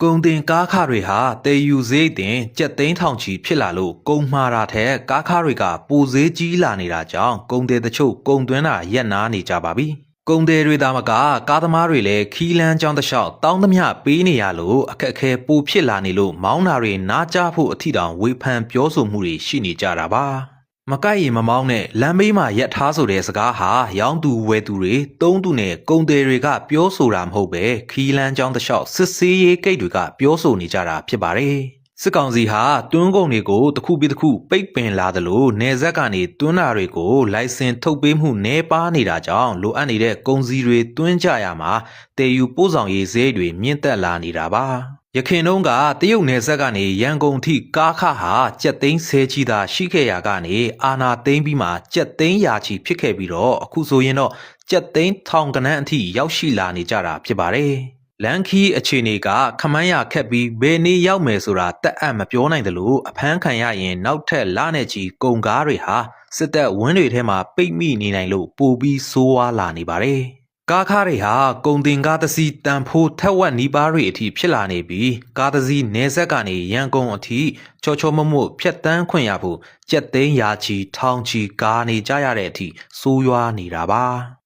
ကုန်တင်ကားခါတွေဟာတည်ယူစရိတ်တင်ကြက်သိန်းထောင်ချီဖြစ်လာလို့ကုန်မှားတာထက်ကားခါတွေကပိုဈေးကြီးလာနေတာကြောင့်ကုန်တယ်တချို့ကုန်သွင်းတာရပ်နားနေကြပါပြီ။ကုန်တယ်တွေသာမကကားသမားတွေလည်းခီးလန်းကြောင်းတစ်လျှောက်တောင်းသမျှပေးနေရလို့အခက်အခဲပိုဖြစ်လာနေလို့မောင်းတာတွေနားကြဖို့အထီတောင်ဝေဖန်ပြောဆိုမှုတွေရှိနေကြတာပါ။မကိုက်ရင်မမောင်းနဲ့လမ်းဘေးမှာရက်ထားဆိုတဲ့စကားဟာရောင်းသူဝယ်သူတွေသုံးသူနဲ့ကုန်တယ်တွေကပြောဆိုတာမဟုတ်ပဲခီးလန်းကြောင်းတစ်လျှောက်စစ်ဆေးရေးဂိတ်တွေကပြောဆိုနေကြတာဖြစ်ပါတယ်။စစ်ကောင်စီဟာတွန်းကုန်တွေကိုတစ်ခုပြီးတစ်ခုပိတ်ပင်လာသလိုနေဆက်ကနေတွန်းတာတွေကိုလိုင်စင်ထုတ်ပေးမှုနှဲပါနေတာကြောင့်လိုအပ်နေတဲ့ကုန်စည်တွေတွန်းကြရမှာတည်ယူပို့ဆောင်ရေးဈေးတွေမြင့်တက်လာနေတာပါ။ယခင်တုန်းကတရုတ်နယ်စပ်ကနေရန်ကုန်ထိကားခဟာကြက်သိန်းဆဲချီသာရှိခဲ့ရာကနေအာနာသိန်းပြီးမှကြက်သိန်းရာချီဖြစ်ခဲ့ပြီးတော့အခုဆိုရင်တော့ကြက်သိန်းထောင်ကနန်းအထိရောက်ရှိလာနေကြတာဖြစ်ပါတယ်။လန်ခီအခြေအနေကခမန်းရခက်ပြီးဘယ်နေ့ရောက်မယ်ဆိုတာတက်အပ်မပြောနိုင်တယ်လို့အဖမ်းခံရရင်နောက်ထပ်လနဲ့ချီကုန်ကားတွေဟာစစ်တပ်ဝင်းတွေထဲမှာပိတ်မိနေနိုင်လို့ပိုပြီးဆိုးဝါးလာနေပါတယ်။ကားခါတွေဟာကုန်တင်ကားတစ်စီးတန်ဖိုးထက်ဝက်နီးပါးတွေအထိဖြစ်လာနေပြီးကားတစ်စီးနေဆက်ကနေရန်ကုန်အထိချောချောမမို့ဖြတ်တန်းခွင့်ရဖို့ကြက်သိန်းရာချီထောင်ချီကားနေကြရတဲ့အထိဆိုးရွားနေတာပါ